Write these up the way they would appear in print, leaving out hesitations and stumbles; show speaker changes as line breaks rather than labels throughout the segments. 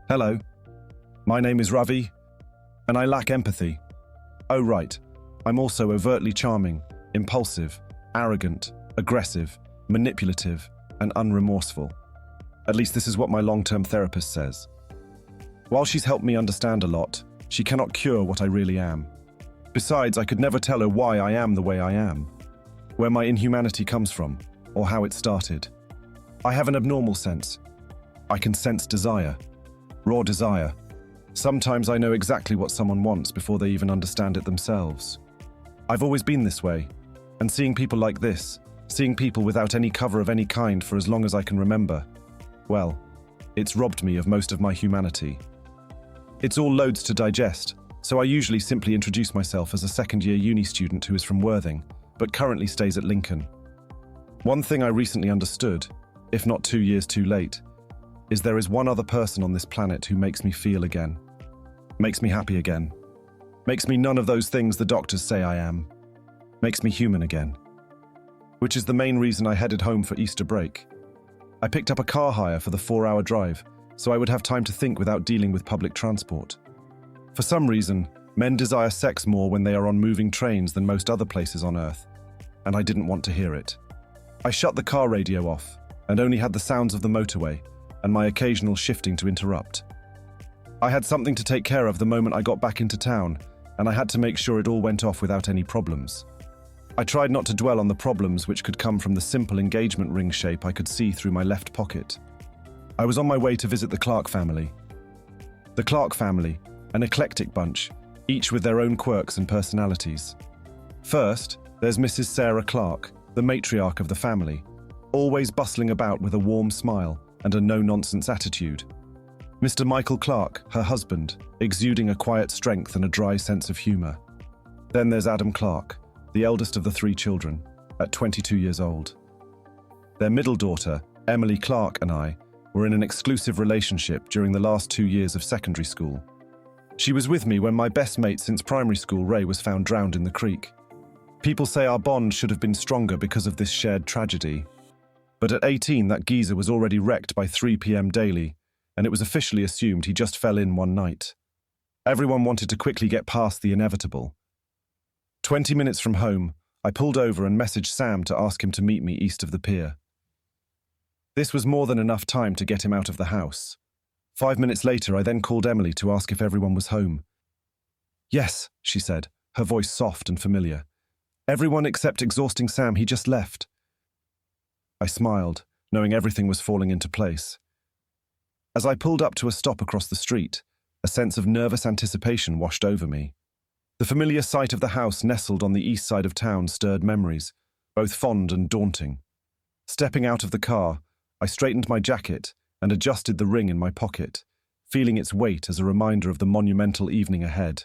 Hello, my name is Ravi, and I lack empathy. Oh right, I'm also overtly charming, impulsive, arrogant, aggressive, manipulative, and unremorseful. At least this is what my long-term therapist says. While she's helped me understand a lot, she cannot cure what I really am. Besides, I could never tell her why I am the way I am, where my inhumanity comes from, or how it started. I have an abnormal sense. I can sense desire, raw desire. Sometimes I know exactly what someone wants before they even understand it themselves. I've always been this way, and seeing people like this, seeing people without any cover of any kind for as long as I can remember, well, it's robbed me of most of my humanity. It's all loads to digest, so I usually simply introduce myself as a second-year uni student who is from Worthing, but currently stays at Lincoln. One thing I recently understood, if not 2 years too late, is there is one other person on this planet who makes me feel again, makes me happy again, makes me none of those things the doctors say I am, makes me human again. Which is the main reason I headed home for Easter break. I picked up a car hire for the 4-hour drive, so I would have time to think without dealing with public transport. For some reason, men desire sex more when they are on moving trains than most other places on Earth, and I didn't want to hear it. I shut the car radio off, and only had the sounds of the motorway, and my occasional shifting to interrupt. I had something to take care of the moment I got back into town, and I had to make sure it all went off without any problems. I tried not to dwell on the problems which could come from the simple engagement ring shape I could see through my left pocket. I was on my way to visit the Clark family. The Clark family, an eclectic bunch, each with their own quirks and personalities. First, there's Mrs. Sarah Clark, the matriarch of the family, always bustling about with a warm smile and a no-nonsense attitude. Mr. Michael Clark, her husband, exuding a quiet strength and a dry sense of humor. Then there's Adam Clark, the eldest of the 3 children, at 22 years old. Their middle daughter, Emily Clark, and I were in an exclusive relationship during the last 2 years of secondary school. She was with me when my best mate since primary school, Ray, was found drowned in the creek. People say our bond should have been stronger because of this shared tragedy. But at 18, that geezer was already wrecked by 3 p.m. daily, and it was officially assumed he just fell in one night. Everyone wanted to quickly get past the inevitable. 20 minutes from home, I pulled over and messaged Sam to ask him to meet me east of the pier. This was more than enough time to get him out of the house. 5 minutes later, I then called Emily to ask if everyone was home. Yes, she said, her voice soft and familiar. Everyone except exhausting Sam, he just left. I smiled, knowing everything was falling into place. As I pulled up to a stop across the street, a sense of nervous anticipation washed over me. The familiar sight of the house nestled on the east side of town stirred memories, both fond and daunting. Stepping out of the car, I straightened my jacket and adjusted the ring in my pocket, feeling its weight as a reminder of the monumental evening ahead.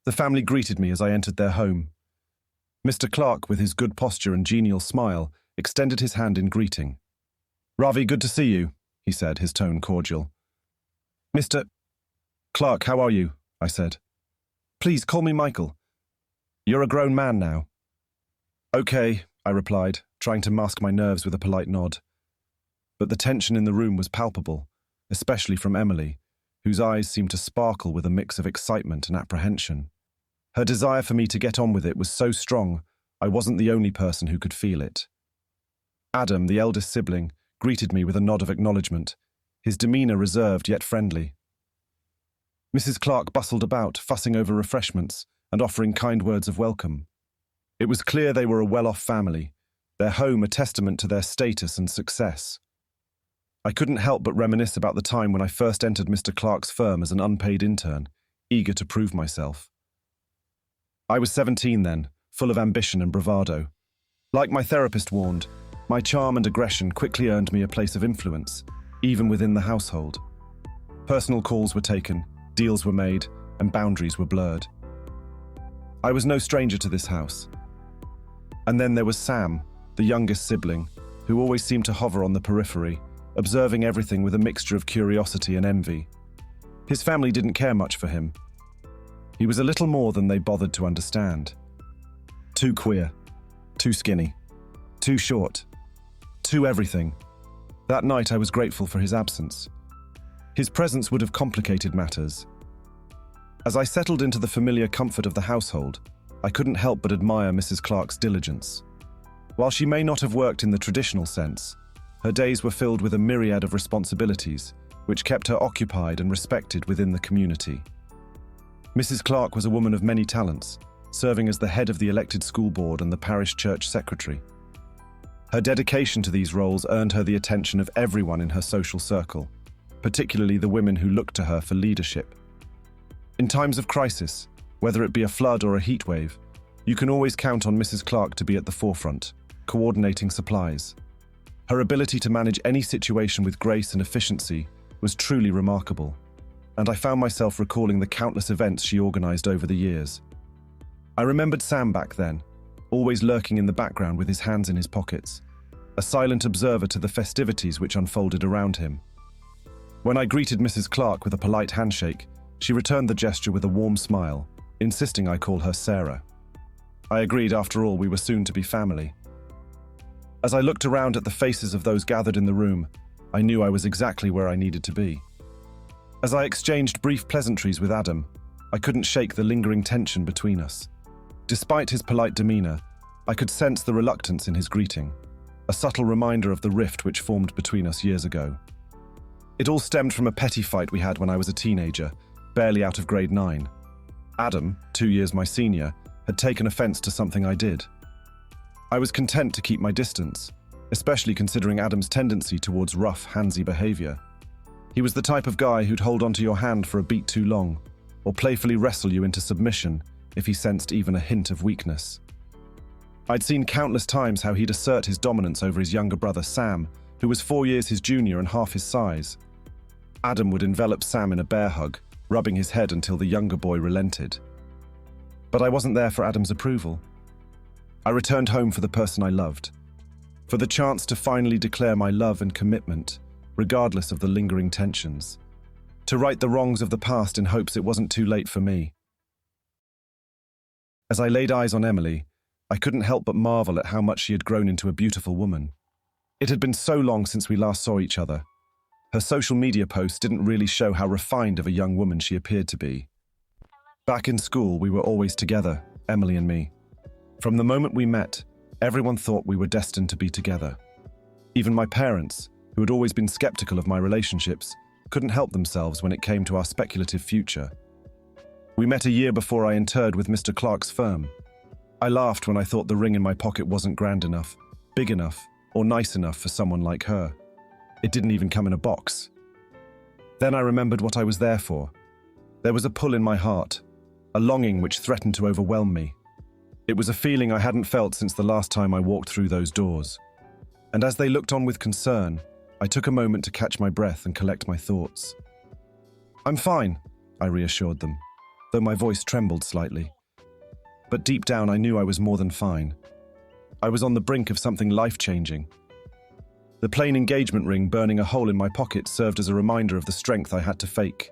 The family greeted me as I entered their home. Mr. Clark, with his good posture and genial smile, extended his hand in greeting. "Ravi, good to see you," he said, his tone cordial. "Mr. Clark, how are you?" I said. "Please, call me Michael. You're a grown man now." "Okay," I replied, trying to mask my nerves with a polite nod. But the tension in the room was palpable, especially from Emily, whose eyes seemed to sparkle with a mix of excitement and apprehension. Her desire for me to get on with it was so strong, I wasn't the only person who could feel it. Adam, the eldest sibling, greeted me with a nod of acknowledgement, his demeanour reserved yet friendly. Mrs. Clark bustled about, fussing over refreshments and offering kind words of welcome. It was clear they were a well-off family, their home a testament to their status and success. I couldn't help but reminisce about the time when I first entered Mr. Clark's firm as an unpaid intern, eager to prove myself. I was 17 then, full of ambition and bravado. Like my therapist warned, my charm and aggression quickly earned me a place of influence, even within the household. Personal calls were taken, deals were made, and boundaries were blurred. I was no stranger to this house. And then there was Sam, the youngest sibling, who always seemed to hover on the periphery, observing everything with a mixture of curiosity and envy. His family didn't care much for him. He was a little more than they bothered to understand. Too queer, too skinny, too short, too everything. That night I was grateful for his absence. His presence would have complicated matters. As I settled into the familiar comfort of the household, I couldn't help but admire Mrs. Clark's diligence. While she may not have worked in the traditional sense, her days were filled with a myriad of responsibilities, which kept her occupied and respected within the community. Mrs. Clark was a woman of many talents, serving as the head of the elected school board and the parish church secretary. Her dedication to these roles earned her the attention of everyone in her social circle, particularly the women who looked to her for leadership. In times of crisis, whether it be a flood or a heat wave, you can always count on Mrs. Clark to be at the forefront, coordinating supplies. Her ability to manage any situation with grace and efficiency was truly remarkable, and I found myself recalling the countless events she organized over the years. I remembered Sam back then, always lurking in the background with his hands in his pockets, a silent observer to the festivities which unfolded around him. When I greeted Mrs. Clark with a polite handshake, she returned the gesture with a warm smile, insisting I call her Sarah. I agreed, after all, we were soon to be family. As I looked around at the faces of those gathered in the room, I knew I was exactly where I needed to be. As I exchanged brief pleasantries with Adam, I couldn't shake the lingering tension between us. Despite his polite demeanor, I could sense the reluctance in his greeting, a subtle reminder of the rift which formed between us years ago. It all stemmed from a petty fight we had when I was a teenager, barely out of grade 9. Adam, 2 years my senior, had taken offense to something I did. I was content to keep my distance, especially considering Adam's tendency towards rough, handsy behavior. He was the type of guy who'd hold onto your hand for a beat too long, or playfully wrestle you into submission if he sensed even a hint of weakness. I'd seen countless times how he'd assert his dominance over his younger brother Sam, who was 4 years his junior and half his size. Adam would envelop Sam in a bear hug, rubbing his head until the younger boy relented. But I wasn't there for Adam's approval. I returned home for the person I loved, for the chance to finally declare my love and commitment, regardless of the lingering tensions, to right the wrongs of the past in hopes it wasn't too late for me. As I laid eyes on Emily, I couldn't help but marvel at how much she had grown into a beautiful woman. It had been so long since we last saw each other. Her social media posts didn't really show how refined of a young woman she appeared to be. Back in school, we were always together, Emily and me. From the moment we met, everyone thought we were destined to be together. Even my parents, who had always been skeptical of my relationships, couldn't help themselves when it came to our speculative future. We met a year before I interred with Mr. Clark's firm. I laughed when I thought the ring in my pocket wasn't grand enough, big enough, or nice enough for someone like her. It didn't even come in a box. Then I remembered what I was there for. There was a pull in my heart, a longing which threatened to overwhelm me. It was a feeling I hadn't felt since the last time I walked through those doors. And as they looked on with concern, I took a moment to catch my breath and collect my thoughts. "I'm fine," I reassured them, though my voice trembled slightly. But deep down I knew I was more than fine. I was on the brink of something life-changing. The plain engagement ring burning a hole in my pocket served as a reminder of the strength I had to fake.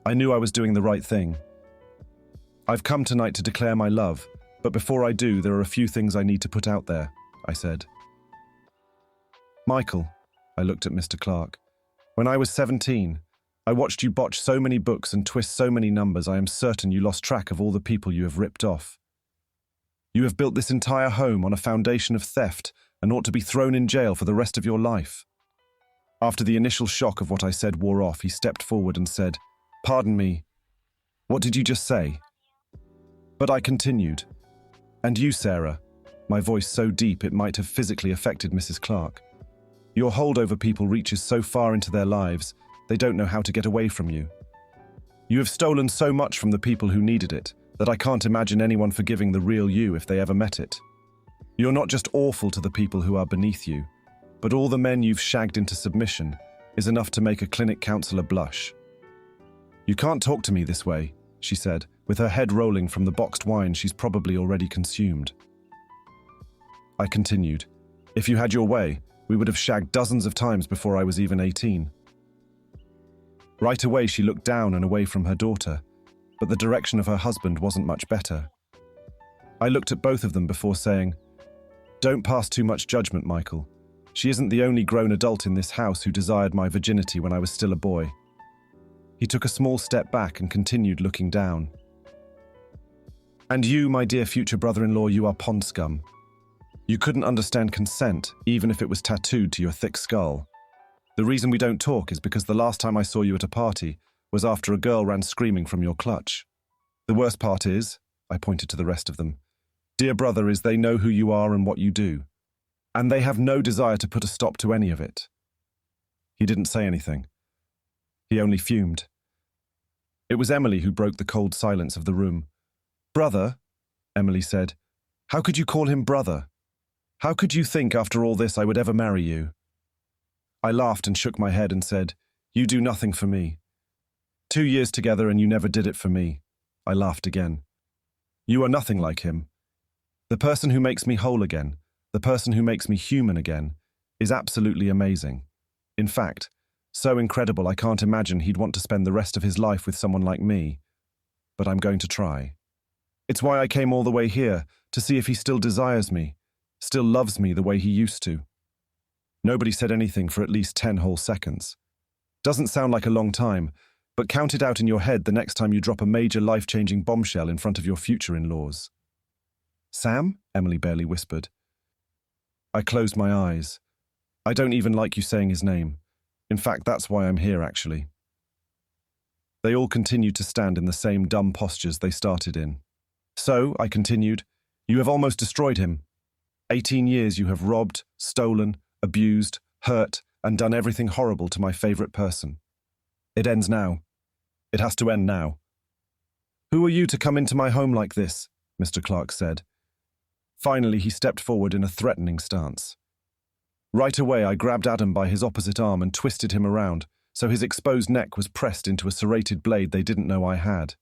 I knew I was doing the right thing. "I've come tonight to declare my love, but before I do, there are a few things I need to put out there," I said. "Michael," I looked at Mr. Clark, "when I was 17, I watched you botch so many books and twist so many numbers, I am certain you lost track of all the people you have ripped off. You have built this entire home on a foundation of theft and ought to be thrown in jail for the rest of your life." After the initial shock of what I said wore off, he stepped forward and said, "Pardon me, what did you just say?" But I continued, "And you, Sarah," my voice so deep it might have physically affected Mrs. Clark. "Your hold over people reaches so far into their lives, they don't know how to get away from you. You have stolen so much from the people who needed it that I can't imagine anyone forgiving the real you if they ever met it. You're not just awful to the people who are beneath you, but all the men you've shagged into submission is enough to make a clinic counselor blush." "You can't talk to me this way," she said, with her head rolling from the boxed wine she's probably already consumed. I continued, "If you had your way, we would have shagged dozens of times before I was even 18. Right away she looked down and away from her daughter, but the direction of her husband wasn't much better. I looked at both of them before saying, "Don't pass too much judgment, Michael. She isn't the only grown adult in this house who desired my virginity when I was still a boy. He took a small step back and continued looking down. And you, my dear future brother-in-law, you are pond scum. You couldn't understand consent, even if it was tattooed to your thick skull. The reason we don't talk is because the last time I saw you at a party was after a girl ran screaming from your clutch. The worst part is, I pointed to the rest of them, dear brother, is they know who you are and what you do. And they have no desire to put a stop to any of it. He didn't say anything. He only fumed. It was Emily who broke the cold silence of the room. Brother, Emily said, how could you call him brother? How could you think after all this I would ever marry you? I laughed and shook my head and said, you do nothing for me. 2 years together and you never did it for me. I laughed again. You are nothing like him. The person who makes me whole again, the person who makes me human again, is absolutely amazing. In fact, so incredible I can't imagine he'd want to spend the rest of his life with someone like me. But I'm going to try. It's why I came all the way here, to see if he still desires me, still loves me the way he used to. Nobody said anything for at least 10 whole seconds. Doesn't sound like a long time, but count it out in your head the next time you drop a major life-changing bombshell in front of your future in-laws. Sam? Emily barely whispered. I closed my eyes. I don't even like you saying his name. In fact, that's why I'm here, actually. They all continued to stand in the same dumb postures they started in. So, I continued, you have almost destroyed him. 18 years you have robbed, stolen, abused, hurt, and done everything horrible to my favorite person. It ends now. It has to end now. Who are you to come into my home like this? Mr. Clark said. Finally, he stepped forward in a threatening stance. Right away, I grabbed Adam by his opposite arm and twisted him around, so his exposed neck was pressed into a serrated blade they didn't know I had.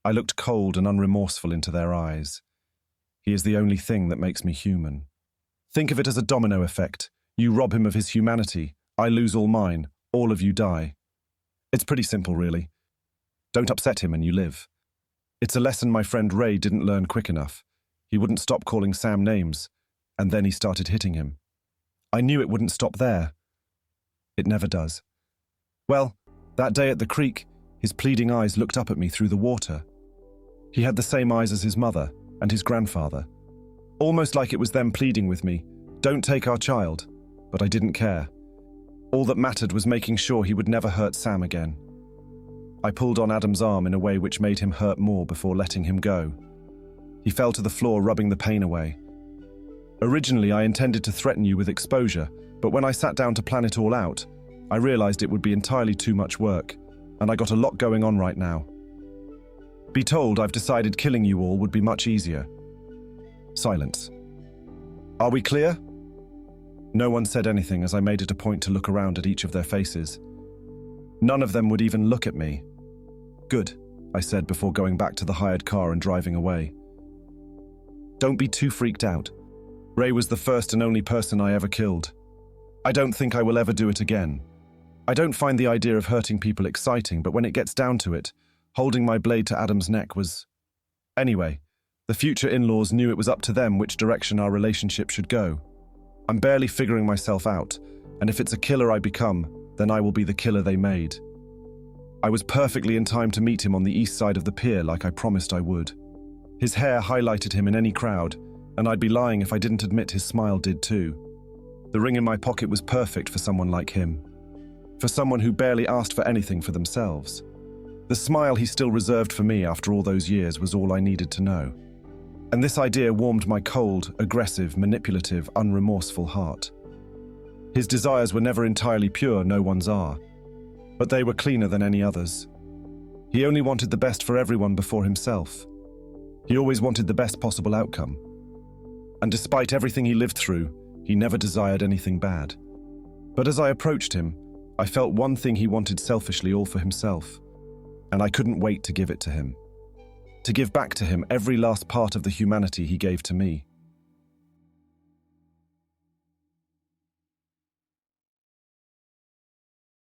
I looked cold and unremorseful into their eyes. He is the only thing that makes me human. Think of it as a domino effect. You rob him of his humanity, I lose all mine, all of you die. It's pretty simple, really. Don't upset him and you live. It's a lesson my friend Ray didn't learn quick enough. He wouldn't stop calling Sam names, and then he started hitting him. I knew it wouldn't stop there. It never does. Well, that day at the creek, his pleading eyes looked up at me through the water. He had the same eyes as his mother and his grandfather. Almost like it was them pleading with me, don't take our child, but I didn't care. All that mattered was making sure he would never hurt Sam again. I pulled on Adam's arm in a way which made him hurt more before letting him go. He fell to the floor, rubbing the pain away. Originally, I intended to threaten you with exposure, but when I sat down to plan it all out, I realized it would be entirely too much work, and I got a lot going on right now. Be told I've decided killing you all would be much easier. Silence. Are we clear? No one said anything as I made it a point to look around at each of their faces. None of them would even look at me. Good, I said before going back to the hired car and driving away. Don't be too freaked out. Ray was the first and only person I ever killed. I don't think I will ever do it again. I don't find the idea of hurting people exciting, but when it gets down to it, holding my blade to Adam's neck was... Anyway, the future in-laws knew it was up to them which direction our relationship should go. I'm barely figuring myself out, and if it's a killer I become, then I will be the killer they made. I was perfectly in time to meet him on the east side of the pier like I promised I would. His hair highlighted him in any crowd, and I'd be lying if I didn't admit his smile did too. The ring in my pocket was perfect for someone like him. For someone who barely asked for anything for themselves. The smile he still reserved for me after all those years was all I needed to know. And this idea warmed my cold, aggressive, manipulative, unremorseful heart. His desires were never entirely pure, no one's are. But they were cleaner than any others. He only wanted the best for everyone before himself. He always wanted the best possible outcome. And despite everything he lived through, he never desired anything bad. But as I approached him, I felt one thing he wanted selfishly all for himself. And I couldn't wait to give it to him. To give back to him every last part of the humanity he gave to me.